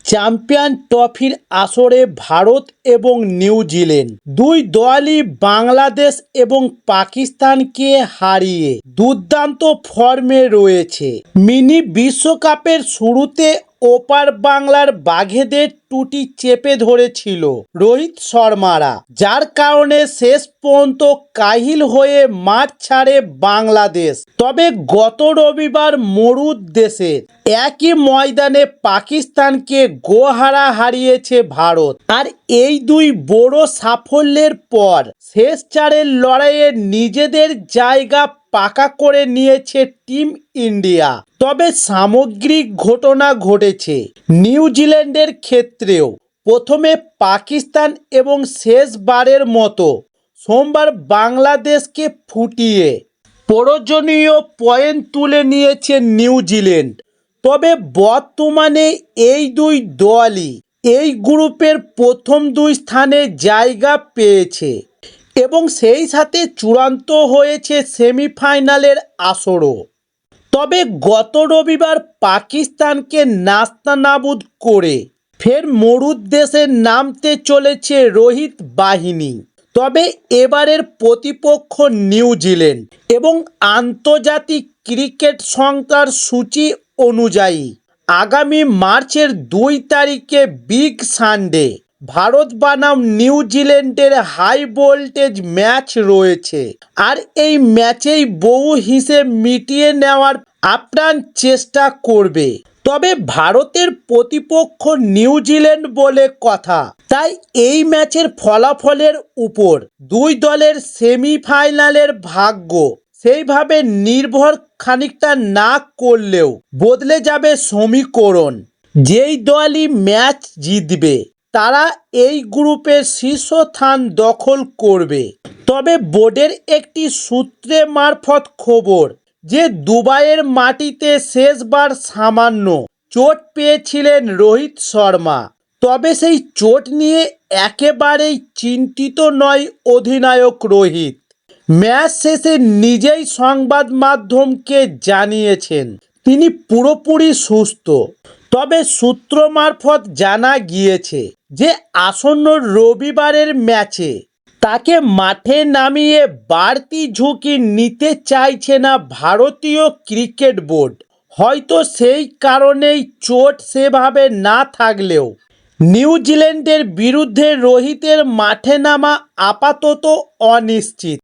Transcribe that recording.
Champion ট্রফির আসরে ভারত এবং নিউজিল্যান্ড দুই দলই বাংলাদেশ এবং পাকিস্তানকে হারিয়ে দুর্দান্ত ফর্মে রয়েছে। মিনি বিশ্বকাপের শুরুতে ওপার বাংলার বাঘেদের টুটি চেপে ধরেছিল রোহিত শর্মারা, যার কারণে শেষ পর্যন্ত কাহিল হয়ে মাঠ ছাড়ে বাংলাদেশ। তবে গত রবিবার মরুদেশের একই ময়দানে পাকিস্তানকে গোহারা হারিয়েছে ভারত। আর এই দুই বড় সাফল্যের পর শেষ চারের লড়াইয়ে নিজেদের জায়গা পাকা করে নিয়েছে টিম ইন্ডিয়া। তবে সামগ্রিক ঘটনা ঘটেছে নিউজিল্যান্ডের ক্ষেত্রেও। প্রথমে পাকিস্তান এবং শেষবারের মতো সোমবার বাংলাদেশকে ফুটিয়ে প্রয়োজনীয় পয়েন্ট তুলে নিয়েছে নিউজিল্যান্ড। তবে বর্তমানে এই দুই দলই এই গ্রুপের প্রথম দুই স্থানে জায়গা পেয়েছে এবং সেই সাথে চূড়ান্ত হয়েছে সেমিফাইনালের আসরও। তবে গত রবিবার পাকিস্তানকে নাস্তানাবুদ করে ফের মরুদেশে নামতে চলেছে রোহিত বাহিনী। তবে এবারের প্রতিপক্ষ নিউজিল্যান্ড এবং আন্তর্জাতিক ক্রিকেট সংস্থার সূচি অনুযায়ী আগামী মার্চের 2 তারিখে বিগ সানডে ভারত বনাম নিউজিল্যান্ডের হাই ভোল্টেজ ম্যাচ রয়েছে। আর এই ম্যাচেই বহু হিসেব মিটিয়ে নেওয়ার আপ্রাণ চেষ্টা করবে। তবে ভারতের প্রতিপক্ষ নিউজিল্যান্ড বলে কথা, তাই এই ম্যাচের ফলাফলের উপর দুই দলের সেমিফাইনালের ভাগ্য সেইভাবে নির্ভর খানিকটা না করলেও বদলে যাবে সমীকরণ। যেই দলই ম্যাচ জিতবে তারা এই গ্রুপের শীর্ষস্থান দখল করবে। তবে বোর্ডের একটি সূত্রে মারফত খবর যে দুবাইয়ের মাটিতে শেষবার সামান্য চোট পেয়েছিলেন রোহিত শর্মা। তবে সেই চোট নিয়ে একেবারেই চিন্তিত নয় অধিনায়ক রোহিত। ম্যাচ শেষে নিজেই সংবাদ মাধ্যমকে জানিয়েছেন তিনি পুরোপুরি সুস্থ। তবে সূত্র মারফত জানা গিয়েছে যে আসন্ন রবিবারের ম্যাচে তাকে মাঠে নামিয়ে বাড়তি ঝুঁকি নিতে চাইছে না ভারতীয় ক্রিকেট বোর্ড। হয়তো সেই কারণেই চোট সেভাবে না থাকলেও নিউজিল্যান্ডের বিরুদ্ধে রোহিতের মাঠে নামা আপাতত অনিশ্চিত।